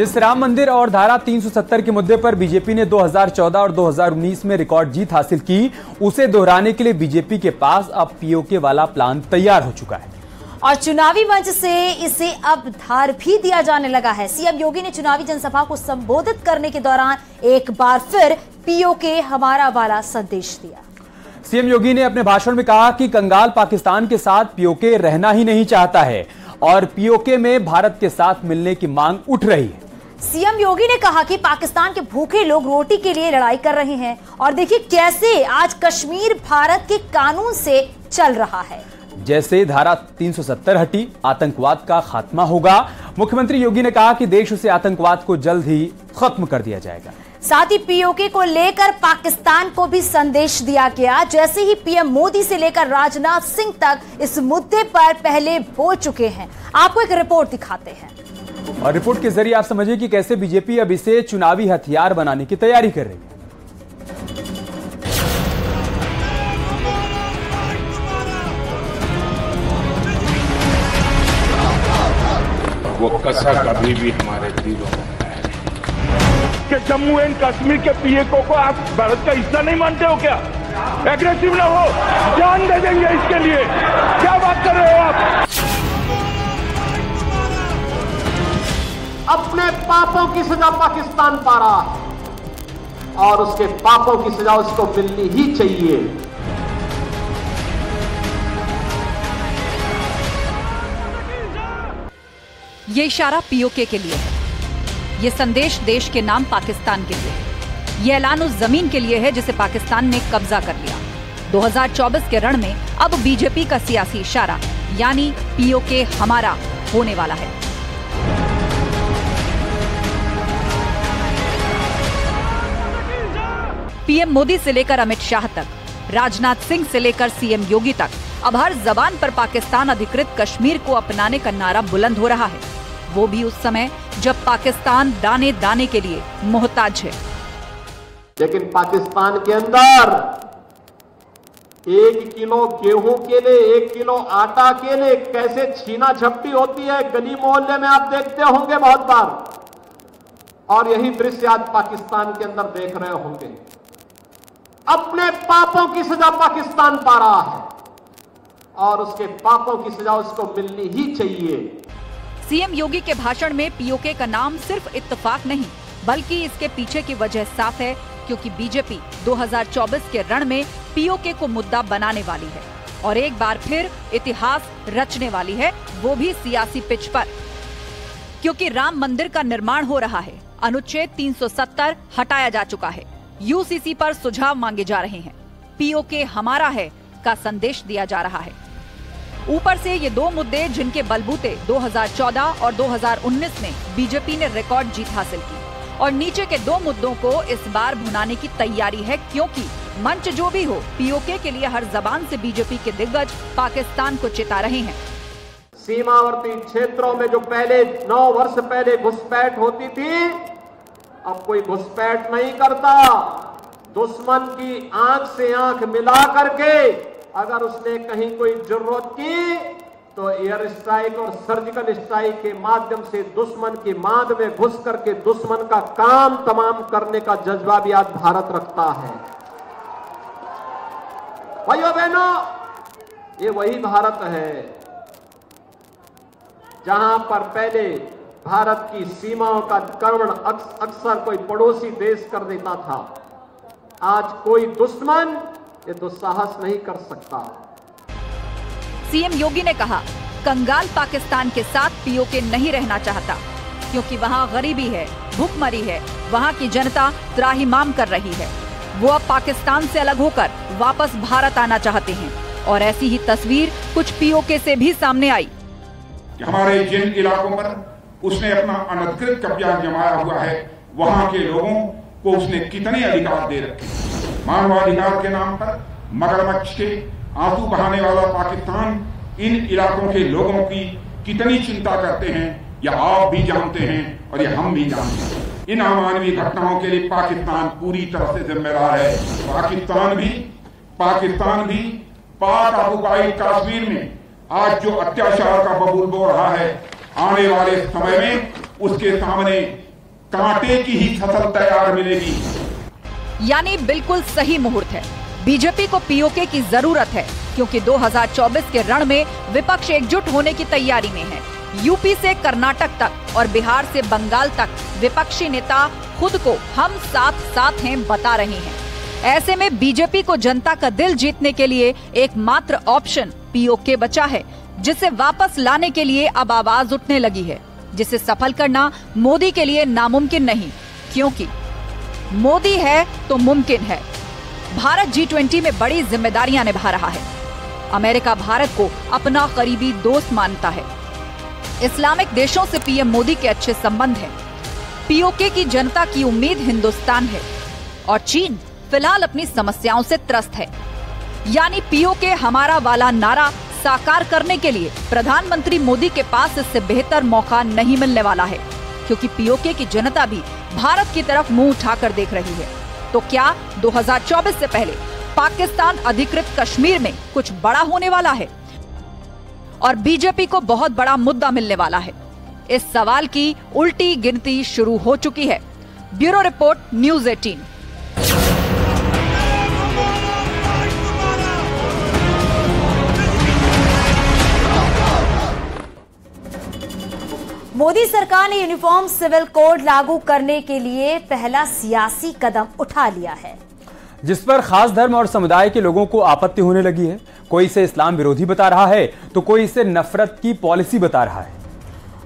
जिस राम मंदिर और धारा 370 के मुद्दे पर बीजेपी ने 2014 और 2019 में रिकॉर्ड जीत हासिल की, उसे दोहराने के लिए बीजेपी के पास अब पीओके वाला प्लान तैयार हो चुका है और चुनावी मंच से इसे अब धार भी दिया जाने लगा है। सीएम योगी ने चुनावी जनसभा को संबोधित करने के दौरान एक बार फिर पीओके हमारा वाला संदेश दिया। सीएम योगी ने अपने भाषण में कहा कि कंगाल पाकिस्तान के साथ पीओके रहना ही नहीं चाहता है और पीओके में भारत के साथ मिलने की मांग उठ रही है। सीएम योगी ने कहा कि पाकिस्तान के भूखे लोग रोटी के लिए लड़ाई कर रहे हैं और देखिए कैसे आज कश्मीर भारत के कानून से चल रहा है। जैसे धारा 370 हटी, आतंकवाद का खात्मा होगा। मुख्यमंत्री योगी ने कहा कि देश से आतंकवाद को जल्द ही खत्म कर दिया जाएगा। साथ ही पीओके को लेकर पाकिस्तान को भी संदेश दिया गया। जैसे ही पीएम मोदी से लेकर राजनाथ सिंह तक इस मुद्दे पर पहले बोल चुके हैं। आपको एक रिपोर्ट दिखाते हैं और रिपोर्ट के जरिए आप समझिए कि कैसे बीजेपी अब इसे चुनावी हथियार बनाने की तैयारी कर रही है। वो कसर कभी भी हमारे दिलों में है कि जम्मू एंड कश्मीर के पीओके को आप भारत का हिस्सा नहीं मानते हो क्या? एग्रेसिव ना हो, जान दे देंगे इसके लिए। क्या बात कर रहे हो आप? अपने पापों की सजा पाकिस्तान पा रहा है और उसके पापों की सजा उसको मिलनी ही चाहिए। ये इशारा पीओके के लिए है। ये संदेश देश के नाम पाकिस्तान के लिए है। ये ऐलान उस जमीन के लिए है जिसे पाकिस्तान ने कब्जा कर लिया। 2024 के रण में अब बीजेपी का सियासी इशारा यानी पीओके हमारा होने वाला है। पीएम मोदी से लेकर अमित शाह तक, राजनाथ सिंह से लेकर सीएम योगी तक अब हर जबान पर पाकिस्तान अधिकृत कश्मीर को अपनाने का नारा बुलंद हो रहा है। वो भी उस समय जब पाकिस्तान दाने दाने के लिए मोहताज है। लेकिन पाकिस्तान के अंदर 1 किलो गेहूं के लिए, 1 किलो आटा के लिए कैसे छीना झपटी होती है, गली मोहल्ले में आप देखते होंगे बहुत बार। और यही दृश्य आज पाकिस्तान के अंदर देख रहे होंगे। अपने पापों की सजा पाकिस्तान पा रहा है और उसके पापों की सजा उसको मिलनी ही चाहिए। सीएम योगी के भाषण में पीओके का नाम सिर्फ इत्तेफाक नहीं बल्कि इसके पीछे की वजह साफ है, क्योंकि बीजेपी 2024 के रण में पीओके को मुद्दा बनाने वाली है और एक बार फिर इतिहास रचने वाली है, वो भी सियासी पिच पर। क्योंकि राम मंदिर का निर्माण हो रहा है, अनुच्छेद 370 हटाया जा चुका है, यूसीसी पर सुझाव मांगे जा रहे हैं, पीओके हमारा है का संदेश दिया जा रहा है। ऊपर से ये दो मुद्दे जिनके बलबूते 2014 और 2019 में बीजेपी ने रिकॉर्ड जीत हासिल की और नीचे के दो मुद्दों को इस बार भुनाने की तैयारी है, क्योंकि मंच जो भी हो पीओके के लिए हर जबान से बीजेपी के दिग्गज पाकिस्तान को चिता रहे हैं। सीमावर्ती क्षेत्रों में जो पहले 9 वर्ष पहले घुसपैठ होती थी, अब कोई घुसपैठ नहीं करता। दुश्मन की आंख से आंख मिला करके अगर उसने कहीं कोई जरूरत की तो एयर स्ट्राइक और सर्जिकल स्ट्राइक के माध्यम से दुश्मन की मांद में घुस करके दुश्मन का काम तमाम करने का जज्बा भी आज भारत रखता है। भाइयों बहनों, ये वही भारत है जहां पर पहले भारत की सीमाओं का अतिक्रमण अक्सर कोई पड़ोसी देश कर देता था। आज कोई दुश्मन ये दुस्साहस नहीं कर सकता। सीएम योगी ने कहा, कंगाल पाकिस्तान के साथ पीओके नहीं रहना चाहता, क्योंकि वहाँ गरीबी है, भूखमरी है, वहाँ की जनता त्राहिमाम कर रही है। वो अब पाकिस्तान से अलग होकर वापस भारत आना चाहते हैं और ऐसी ही तस्वीर कुछ पीओके से भी सामने आई। हमारे जिन इलाकों पर उसने अपना अनधिकृत कब्जा जमाया हुआ है, वहाँ के लोगों को उसने कितने अधिकार दे रखे। मानवाधिकार के नाम पर मगरमच्छ के आंसू बहाने वाला पाकिस्तान इन इलाकों के लोगों की कितनी चिंता करते हैं, यह आप भी जानते हैं और यह हम भी जानते हैं। इन अमानवीय घटनाओं के लिए पाकिस्तान पूरी तरह से जिम्मेदार है। पाकिस्तान भी पाक ऑक्युपाइड कश्मीर में आज जो अत्याचार का बबूल बो रहा है, आने वाले समय में उसके सामने कांटे की ही फसल तैयार मिलेगी। यानी बिल्कुल सही मुहूर्त है। बीजेपी को पीओके की जरूरत है क्योंकि 2024 के रण में विपक्ष एकजुट होने की तैयारी में है। यूपी से कर्नाटक तक और बिहार से बंगाल तक विपक्षी नेता खुद को हम साथ साथ हैं बता रहे हैं। ऐसे में बीजेपी को जनता का दिल जीतने के लिए एकमात्र ऑप्शन पीओके बचा है, जिसे वापस लाने के लिए अब आवाज उठने लगी है, जिसे सफल करना मोदी के लिए नामुमकिन नहीं, क्योंकि मोदी है तो मुमकिन है। भारत G20 में बड़ी जिम्मेदारियां निभा रहा है। अमेरिका भारत को अपना करीबी दोस्त मानता है। इस्लामिक देशों से पीएम मोदी के अच्छे संबंध हैं। पीओके की जनता की उम्मीद हिंदुस्तान है और चीन फिलहाल अपनी समस्याओं से त्रस्त है। यानी पीओके हमारा वाला नारा साकार करने के लिए प्रधानमंत्री मोदी के पास इससे बेहतर मौका नहीं मिलने वाला है, क्योंकि पीओके की जनता भी भारत की तरफ मुंह उठाकर देख रही है। तो क्या 2024 से पहले पाकिस्तान अधिकृत कश्मीर में कुछ बड़ा होने वाला है और बीजेपी को बहुत बड़ा मुद्दा मिलने वाला है? इस सवाल की उल्टी गिनती शुरू हो चुकी है। Bureau report, news 18। मोदी सरकार ने यूनिफॉर्म सिविल कोड लागू करने के लिए पहला सियासी कदम उठा लिया है, जिस पर खास धर्म और समुदाय के लोगों को आपत्ति होने लगी है। कोई इसे इस्लाम विरोधी बता रहा है तो कोई इसे नफरत की पॉलिसी बता रहा है।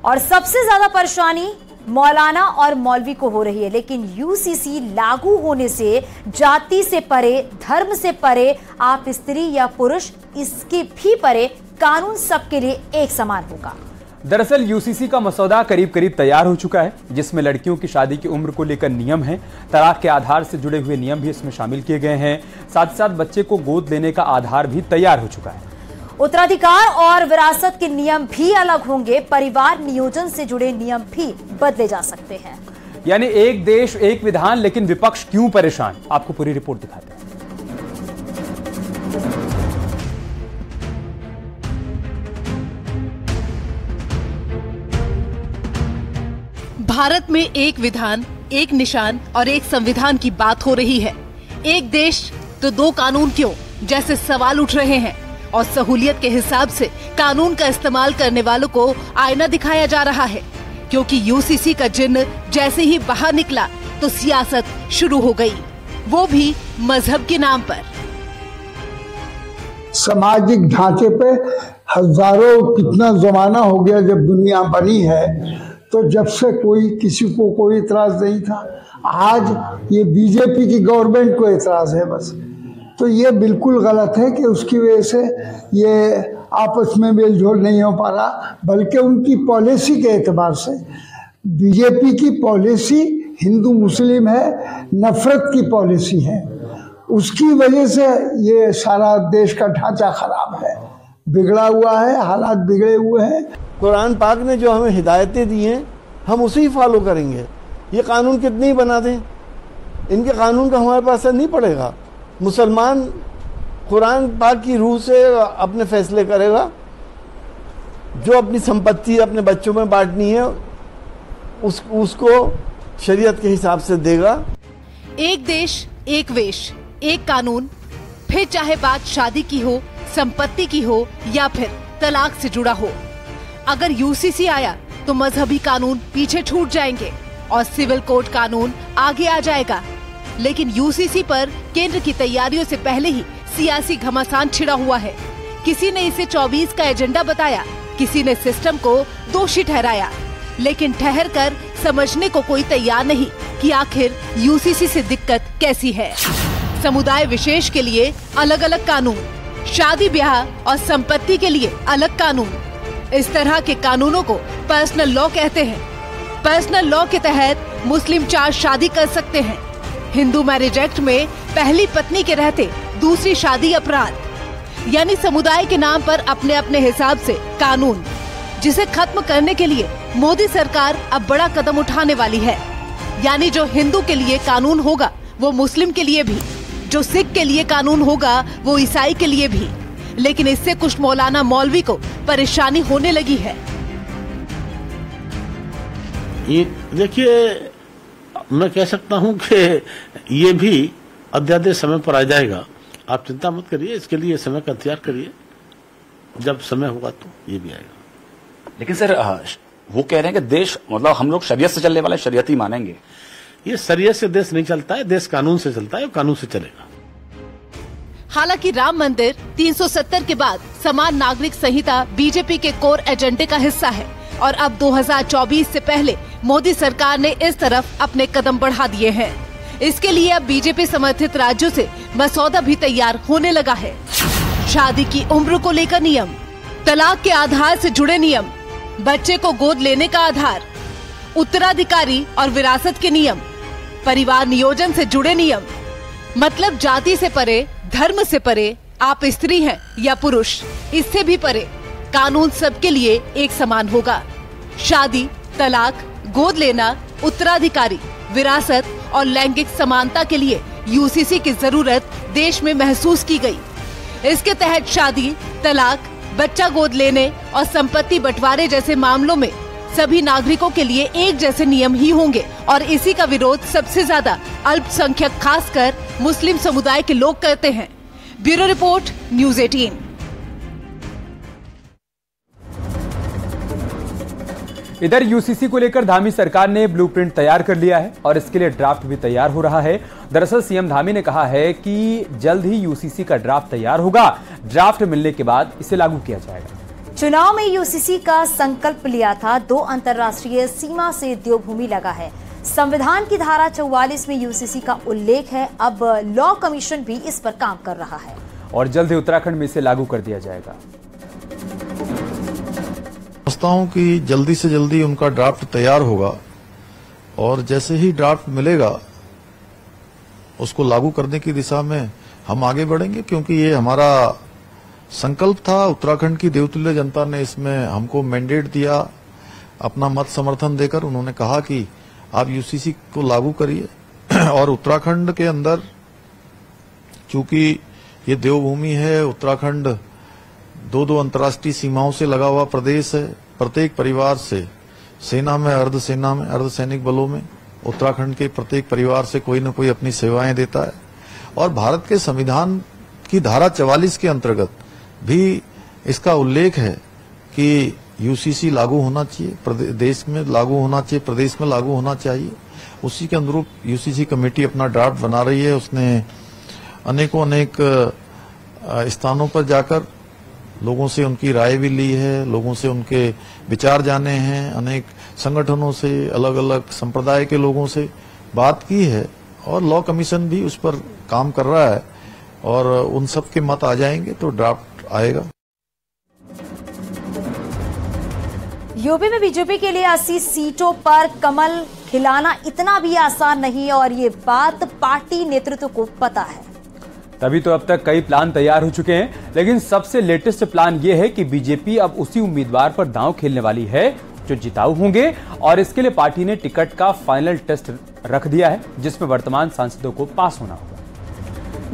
और सबसे ज्यादा परेशानी मौलाना और मौलवी को हो रही है। लेकिन यूसीसी लागू होने से जाति से परे, धर्म से परे, आप स्त्री या पुरुष, इसके भी परे कानून सबके लिए एक समान होगा। दरअसल यूसीसी का मसौदा करीब करीब तैयार हो चुका है, जिसमें लड़कियों की शादी की उम्र को लेकर नियम हैं। तलाक के आधार से जुड़े हुए नियम भी इसमें शामिल किए गए हैं। साथ ही साथ बच्चे को गोद लेने का आधार भी तैयार हो चुका है। उत्तराधिकार और विरासत के नियम भी अलग होंगे। परिवार नियोजन से जुड़े नियम भी बदले जा सकते हैं। यानी एक देश एक विधान, लेकिन विपक्ष क्यों परेशान? आपको पूरी रिपोर्ट दिखाते हैं। भारत में एक विधान, एक निशान और एक संविधान की बात हो रही है। एक देश तो दो कानून क्यों जैसे सवाल उठ रहे हैं और सहूलियत के हिसाब से कानून का इस्तेमाल करने वालों को आईना दिखाया जा रहा है, क्योंकि यूसीसी का जिन्न जैसे ही बाहर निकला तो सियासत शुरू हो गई, वो भी मजहब के नाम पर। सामाजिक ढांचे पे हजारों कितना जमाना हो गया जब दुनिया बनी है, तो जब से कोई किसी को कोई इतराज नहीं था। आज ये बीजेपी की गवर्नमेंट को इतराज है बस। तो ये बिल्कुल गलत है कि उसकी वजह से ये आपस में मेलजोल नहीं हो पा रहा, बल्कि उनकी पॉलिसी के एतबार से बीजेपी की पॉलिसी हिंदू मुस्लिम है, नफरत की पॉलिसी है। उसकी वजह से ये सारा देश का ढांचा खराब है, बिगड़ा हुआ है, हालात बिगड़े हुए हैं। कुरान पाक ने जो हमें हिदायतें दी हैं हम उसी फॉलो करेंगे। ये कानून कितने ही बना दें, इनके कानून का हमारे पास असर नहीं पड़ेगा। मुसलमान कुरान पाक की रूह से अपने फैसले करेगा। जो अपनी संपत्ति अपने बच्चों में बांटनी है उसको शरीयत के हिसाब से देगा। एक देश एक वेश, एक कानून, फिर चाहे बात शादी की हो, संपत्ति की हो या फिर तलाक से जुड़ा हो। अगर यूसीसी आया तो मजहबी कानून पीछे छूट जाएंगे और सिविल कोड कानून आगे आ जाएगा। लेकिन यूसीसी पर केंद्र की तैयारियों से पहले ही सियासी घमासान छिड़ा हुआ है। किसी ने इसे 24 का एजेंडा बताया, किसी ने सिस्टम को दोषी ठहराया, लेकिन ठहर कर समझने को कोई तैयार नहीं कि आखिर यूसीसी से दिक्कत कैसी है। समुदाय विशेष के लिए अलग अलग कानून, शादी ब्याह और संपत्ति के लिए अलग कानून। इस तरह के कानूनों को पर्सनल लॉ कहते हैं। पर्सनल लॉ के तहत मुस्लिम 4 शादी कर सकते हैं। हिंदू मैरिज एक्ट में पहली पत्नी के रहते दूसरी शादी अपराध। यानी समुदाय के नाम पर अपने अपने हिसाब से कानून, जिसे खत्म करने के लिए मोदी सरकार अब बड़ा कदम उठाने वाली है। यानी जो हिंदू के लिए कानून होगा वो मुस्लिम के लिए भी, जो सिख के लिए कानून होगा वो ईसाई के लिए भी। लेकिन इससे कुछ मौलाना मौलवी को परेशानी होने लगी है। ये देखिए, मैं कह सकता हूं कि ये भी अध्यादेश समय पर आ जाएगा। आप चिंता मत करिए, इसके लिए समय का इंतजार करिए, जब समय होगा तो ये भी आएगा। लेकिन सर वो कह रहे हैं कि देश मतलब हम लोग शरीयत से चलने वाले, शरीयत ही मानेंगे। ये शरीयत से देश नहीं चलता है, देश कानून से चलता है, कानून से चलेगा। हालांकि राम मंदिर 370 के बाद समान नागरिक संहिता बीजेपी के कोर एजेंडे का हिस्सा है और अब 2024 से पहले मोदी सरकार ने इस तरफ अपने कदम बढ़ा दिए हैं। इसके लिए अब बीजेपी समर्थित राज्यों से मसौदा भी तैयार होने लगा है। शादी की उम्र को लेकर नियम, तलाक के आधार से जुड़े नियम, बच्चे को गोद लेने का आधार, उत्तराधिकारी और विरासत के नियम, परिवार नियोजन से जुड़े नियम, मतलब जाति से परे, धर्म से परे, आप स्त्री हैं या पुरुष, इससे भी परे कानून सबके लिए एक समान होगा। शादी, तलाक, गोद लेना, उत्तराधिकारी, विरासत और लैंगिक समानता के लिए यूसीसी की जरूरत देश में महसूस की गई। इसके तहत शादी, तलाक, बच्चा गोद लेने और संपत्ति बंटवारे जैसे मामलों में सभी नागरिकों के लिए एक जैसे नियम ही होंगे और इसी का विरोध सबसे ज्यादा अल्पसंख्यक खासकर मुस्लिम समुदाय के लोग करते हैं। Bureau report, news 18। इधर यूसीसी को लेकर धामी सरकार ने ब्लूप्रिंट तैयार कर लिया है और इसके लिए ड्राफ्ट भी तैयार हो रहा है। दरअसल सीएम धामी ने कहा है कि जल्द ही यूसीसी का ड्राफ्ट तैयार होगा। ड्राफ्ट मिलने के बाद इसे लागू किया जाएगा। चुनाव में यूसीसी का संकल्प लिया था, 2 अंतर्राष्ट्रीय सीमा से देवभूमि लगा है। संविधान की धारा 44 में यूसीसी का उल्लेख है। अब लॉ कमीशन भी इस पर काम कर रहा है और जल्द ही उत्तराखंड में इसे लागू कर दिया जाएगा। समझता हूं कि जल्दी से जल्दी उनका ड्राफ्ट तैयार होगा और जैसे ही ड्राफ्ट मिलेगा उसको लागू करने की दिशा में हम आगे बढ़ेंगे, क्योंकि ये हमारा संकल्प था। उत्तराखंड की देवतुल्य जनता ने इसमें हमको मैंडेट दिया, अपना मत समर्थन देकर उन्होंने कहा कि आप यूसीसी को लागू करिए। और उत्तराखंड के अंदर चूंकि ये देवभूमि है, उत्तराखंड 2 अंतर्राष्ट्रीय सीमाओं से लगा हुआ प्रदेश है। प्रत्येक परिवार से, सेना में, अर्धसैनिक बलों में, उत्तराखंड के प्रत्येक परिवार से कोई न कोई अपनी सेवाएं देता है। और भारत के संविधान की धारा 44 के अंतर्गत भी इसका उल्लेख है कि यूसीसी लागू होना चाहिए, देश में लागू होना चाहिए, प्रदेश में लागू होना चाहिए। उसी के अनुरूप यूसीसी कमेटी अपना ड्राफ्ट बना रही है। उसने अनेक स्थानों पर जाकर लोगों से उनकी राय भी ली है, लोगों से उनके विचार जाने हैं, अनेक संगठनों से, अलग अलग संप्रदाय के लोगों से बात की है और लॉ कमीशन भी उस पर काम कर रहा है और उन सब के मत आ जाएंगे तो ड्राफ्ट आएगा। यूपी में बीजेपी के लिए 80 सीटों पर कमल खिलाना इतना भी आसान नहीं और ये बात पार्टी नेतृत्व को पता है। तभी तो अब तक कई प्लान तैयार हो चुके हैं, लेकिन सबसे लेटेस्ट प्लान यह है कि बीजेपी अब उसी उम्मीदवार पर दांव खेलने वाली है जो जिताऊ होंगे और इसके लिए पार्टी ने टिकट का फाइनल टेस्ट रख दिया है, जिसमें वर्तमान सांसदों को पास होना होगा।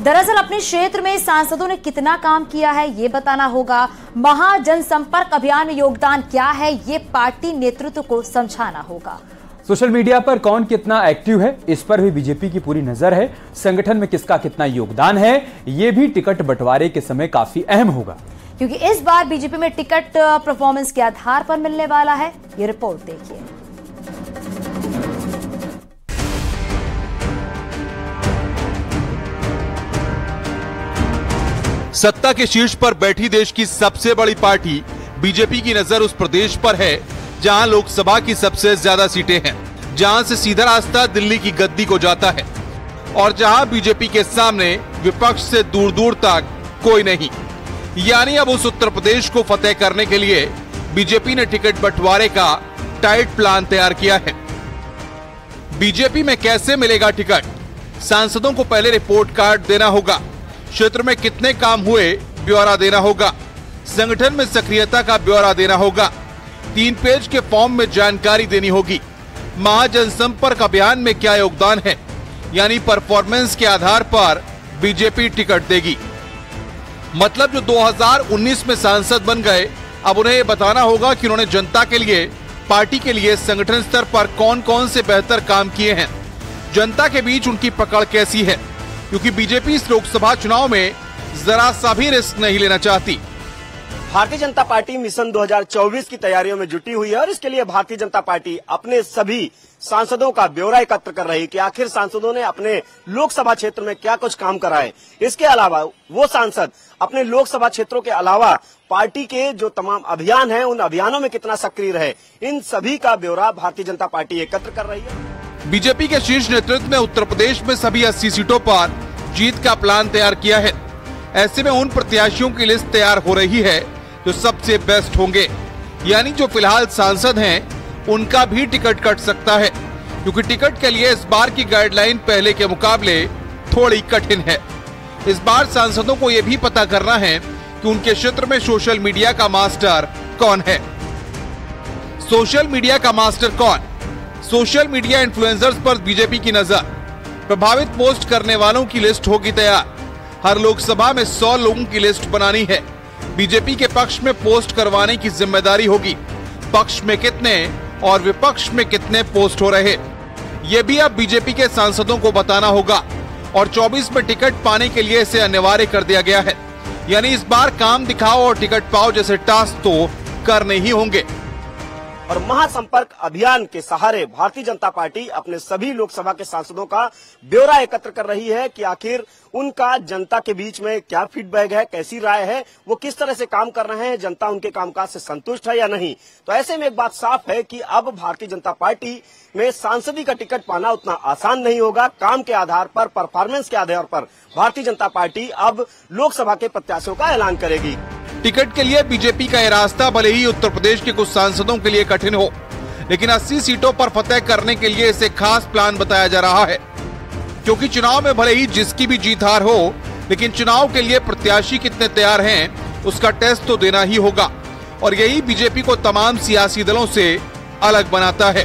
दरअसल अपने क्षेत्र में सांसदों ने कितना काम किया है ये बताना होगा। महाजनसंपर्क अभियान में योगदान क्या है ये पार्टी नेतृत्व को समझाना होगा। सोशल मीडिया पर कौन कितना एक्टिव है इस पर भी बीजेपी की पूरी नजर है। संगठन में किसका कितना योगदान है ये भी टिकट बंटवारे के समय काफी अहम होगा, क्योंकि इस बार बीजेपी में टिकट परफॉर्मेंस के आधार पर मिलने वाला है। ये रिपोर्ट देखिए। सत्ता के शीर्ष पर बैठी देश की सबसे बड़ी पार्टी बीजेपी की नजर उस प्रदेश पर है जहां लोकसभा की सबसे ज्यादा सीटें हैं, जहां से सीधा रास्ता दिल्ली की गद्दी को जाता है और जहां बीजेपी के सामने विपक्ष से दूर दूर तक कोई नहीं। यानी अब उस उत्तर प्रदेश को फतेह करने के लिए बीजेपी ने टिकट बंटवारे का टाइट प्लान तैयार किया है। बीजेपी में कैसे मिलेगा टिकट? सांसदों को पहले रिपोर्ट कार्ड देना होगा, क्षेत्र में कितने काम हुए ब्यौरा देना होगा, संगठन में सक्रियता का ब्यौरा देना होगा, 3 पेज के फॉर्म में जानकारी देनी होगी। महाजनसंपर्क अभियान में क्या योगदान है, यानी परफॉर्मेंस के आधार पर बीजेपी टिकट देगी। मतलब जो 2019 में सांसद बन गए, अब उन्हें ये बताना होगा कि उन्होंने जनता के लिए, पार्टी के लिए संगठन स्तर पर कौन कौन से बेहतर काम किए हैं। जनता के बीच उनकी पकड़ कैसी है, क्योंकि बीजेपी इस लोकसभा चुनाव में जरा सा भी रिस्क नहीं लेना चाहती। भारतीय जनता पार्टी मिशन 2024 की तैयारियों में जुटी हुई है और इसके लिए भारतीय जनता पार्टी अपने सभी सांसदों का ब्यौरा एकत्र कर रही है कि आखिर सांसदों ने अपने लोकसभा क्षेत्र में क्या कुछ काम करा है। इसके अलावा वो सांसद अपने लोकसभा क्षेत्रों के अलावा पार्टी के जो तमाम अभियान हैं उन अभियानों में कितना सक्रिय रहे, इन सभी का ब्यौरा भारतीय जनता पार्टी एकत्र कर रही है। बीजेपी के शीर्ष नेतृत्व ने उत्तर प्रदेश में सभी 80 सीटों पर जीत का प्लान तैयार किया है। ऐसे में उन प्रत्याशियों की लिस्ट तैयार हो रही है जो सबसे बेस्ट होंगे, यानी जो फिलहाल सांसद हैं उनका भी टिकट कट सकता है, क्योंकि टिकट के लिए इस बार की गाइडलाइन पहले के मुकाबले थोड़ी कठिन है। इस बार सांसदों को ये भी पता करना है कि उनके क्षेत्र में सोशल मीडिया का मास्टर कौन है। सोशल मीडिया का मास्टर कौन? सोशल मीडिया इन्फ्लुएंसर्स पर बीजेपी की नजर। प्रभावित पोस्ट करने वालों की लिस्ट होगी तैयार। हर लोकसभा में 100 लोगों की लिस्ट बनानी है। बीजेपी के पक्ष में पोस्ट करवाने की जिम्मेदारी होगी। पक्ष में कितने और विपक्ष में कितने पोस्ट हो रहे, ये भी अब बीजेपी के सांसदों को बताना होगा और 24 में टिकट पाने के लिए इसे अनिवार्य कर दिया गया है। यानी इस बार काम दिखाओ और टिकट पाओ जैसे टास्क तो करने ही होंगे। और महासंपर्क अभियान के सहारे भारतीय जनता पार्टी अपने सभी लोकसभा के सांसदों का ब्यौरा एकत्र कर रही है कि आखिर उनका जनता के बीच में क्या फीडबैक है, कैसी राय है, वो किस तरह से काम कर रहे हैं, जनता उनके कामकाज से संतुष्ट है या नहीं। तो ऐसे में एक बात साफ है कि अब भारतीय जनता पार्टी में सांसदी का टिकट पाना उतना आसान नहीं होगा। काम के आधार पर, परफॉर्मेंस के आधार पर भारतीय जनता पार्टी अब लोकसभा के प्रत्याशियों का ऐलान करेगी। टिकट के लिए बीजेपी का यह रास्ता भले ही उत्तर प्रदेश के कुछ सांसदों के लिए कठिन हो, लेकिन 80 सीटों पर फतह करने के लिए इसे खास प्लान बताया जा रहा है, क्योंकि चुनाव में भले ही जिसकी भी जीत हार हो, लेकिन चुनाव के लिए प्रत्याशी कितने तैयार हैं उसका टेस्ट तो देना ही होगा। और यही बीजेपी को तमाम सियासी दलों से अलग बनाता है।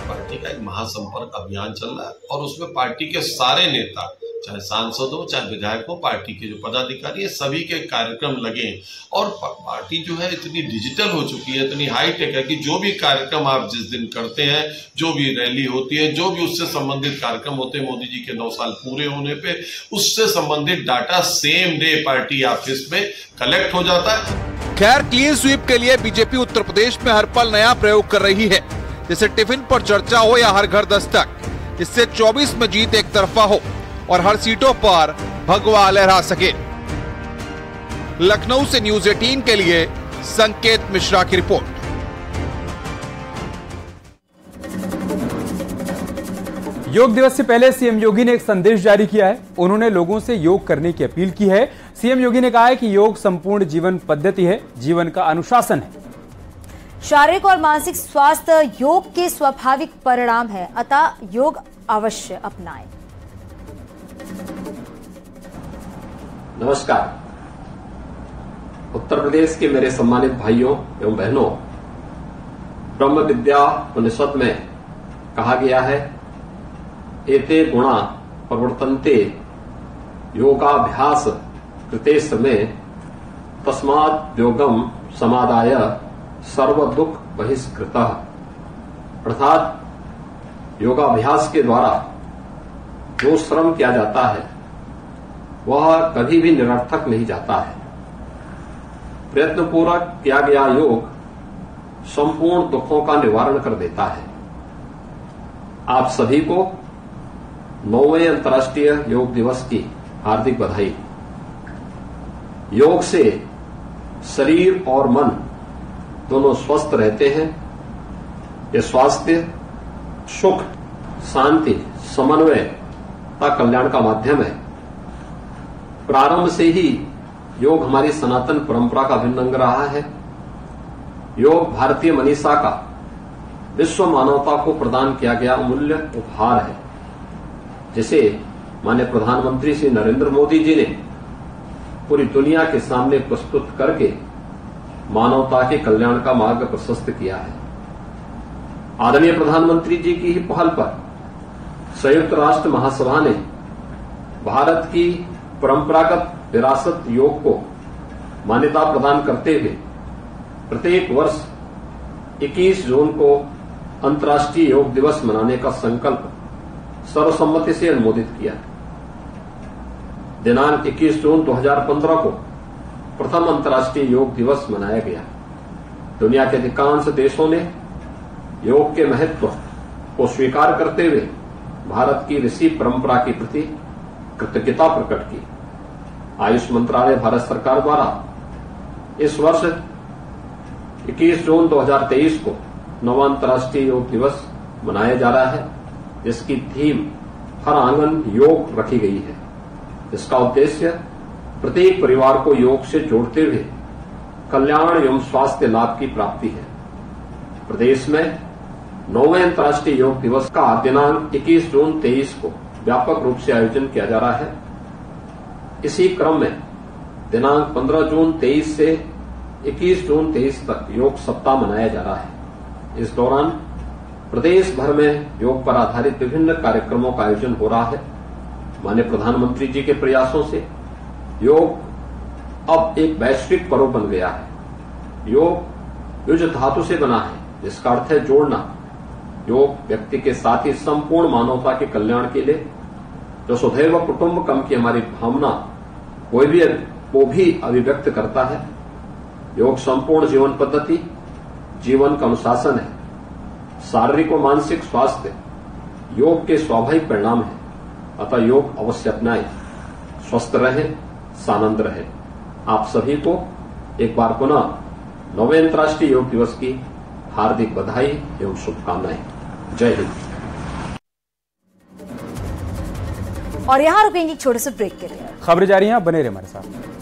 पार्टी का एक महासंपर्क अभियान चल रहा है और उसमें पार्टी के सारे नेता, चाहे सांसद हो चाहे विधायक हो, पार्टी के जो पदाधिकारी है, सभी के कार्यक्रम लगे। और पार्टी जो है इतनी डिजिटल हो चुकी है, इतनी हाईटेक है कि जो भी कार्यक्रम आप जिस दिन करते हैं, जो भी रैली होती है, जो भी उससे संबंधित कार्यक्रम होते हैं, मोदी जी के 9 साल पूरे होने पे उससे संबंधित data same day party office में कलेक्ट हो जाता है। खैर, क्लीन स्वीप के लिए बीजेपी उत्तर प्रदेश में हर पल नया प्रयोग कर रही है, जैसे टिफिन पर चर्चा हो या हर घर दस्तक, इससे 24 में जीत एक तरफा हो और हर सीटों पर भगवा लहरा सके। लखनऊ से न्यूज 18 के लिए संकेत मिश्रा की रिपोर्ट। योग दिवस से पहले सीएम योगी ने एक संदेश जारी किया है। उन्होंने लोगों से योग करने की अपील की है। सीएम योगी ने कहा है कि योग संपूर्ण जीवन पद्धति है, जीवन का अनुशासन है। शारीरिक और मानसिक स्वास्थ्य योग के स्वाभाविक परिणाम है, अतः योग अवश्य अपनाएं। नमस्कार। उत्तर प्रदेश के मेरे सम्मानित भाइयों एवं बहनों, ब्रह्म विद्या उपनिषद में कहा गया है, एते गुणा प्रवर्तन्ते योगाभ्यास कृते समय तस्मात् योगम समादाय सर्व दुख बहिष्कृतः। अर्थात योगाभ्यास के द्वारा जो श्रम किया जाता है वह कभी भी निरर्थक नहीं जाता है। प्रयत्नपूर्वक किया गया योग संपूर्ण दुखों का निवारण कर देता है। आप सभी को 9वें अंतर्राष्ट्रीय योग दिवस की हार्दिक बधाई। योग से शरीर और मन दोनों स्वस्थ रहते हैं। ये स्वास्थ्य, सुख, शांति, समन्वय का कल्याण का माध्यम है। प्रारंभ से ही योग हमारी सनातन परंपरा का अभिन्न अंग रहा है। योग भारतीय मनीषा का विश्व मानवता को प्रदान किया गया अमूल्य उपहार है, जिसे माननीय प्रधानमंत्री श्री नरेंद्र मोदी जी ने पूरी दुनिया के सामने प्रस्तुत करके मानवता के कल्याण का मार्ग प्रशस्त किया है। आदरणीय प्रधानमंत्री जी की ही पहल पर संयुक्त राष्ट्र महासभा ने भारत की परंपरागत विरासत योग को मान्यता प्रदान करते हुए प्रत्येक वर्ष 21 जून को अंतर्राष्ट्रीय योग दिवस मनाने का संकल्प सर्वसम्मति से अनुमोदित किया। दिनांक 21 जून 2015 को प्रथम अंतर्राष्ट्रीय योग दिवस मनाया गया। दुनिया के अधिकांश देशों ने योग के महत्व को स्वीकार करते हुए भारत की ऋषि परंपरा के प्रति कृतज्ञता प्रकट की। आयुष मंत्रालय भारत सरकार द्वारा इस वर्ष 21 जून 2023 को 9वां अंतर्राष्ट्रीय योग दिवस मनाया जा रहा है, जिसकी थीम हर आंगन योग रखी गई है। इसका उद्देश्य प्रत्येक परिवार को योग से जोड़ते हुए कल्याण एवं स्वास्थ्य लाभ की प्राप्ति है। प्रदेश में 9वें अंतर्राष्ट्रीय योग दिवस का दिनांक 21 जून 23 को व्यापक रूप से आयोजन किया जा रहा है। इसी क्रम में दिनांक 15 जून 23 से 21 जून 23 तक योग सप्ताह मनाया जा रहा है। इस दौरान प्रदेश भर में योग पर आधारित विभिन्न कार्यक्रमों का आयोजन हो रहा है। माननीय प्रधानमंत्री जी के प्रयासों से योग अब एक वैश्विक पर्व बन गया है। योग युज धातु से बना है, जिसका अर्थ है जोड़ना। योग व्यक्ति के साथ ही संपूर्ण मानवता के कल्याण के लिए जो सदैव कुटुंबकम की हमारी भावना को भी अभिव्यक्त करता है। योग संपूर्ण जीवन पद्धति, जीवन का अनुशासन है। शारीरिक और मानसिक स्वास्थ्य योग के स्वाभाविक परिणाम है। अतः योग अवश्य अपनाएं, स्वस्थ रहें, सानंद रहें। आप सभी को एक बार पुनः 9वें अंतर्राष्ट्रीय योग दिवस की हार्दिक बधाई एवं शुभकामनाएं। जय हिंद। और यहां रुकेंगे एक छोटे से ब्रेक के लिए। खबरें जारी हैं, आप बने रहे हमारे साथ।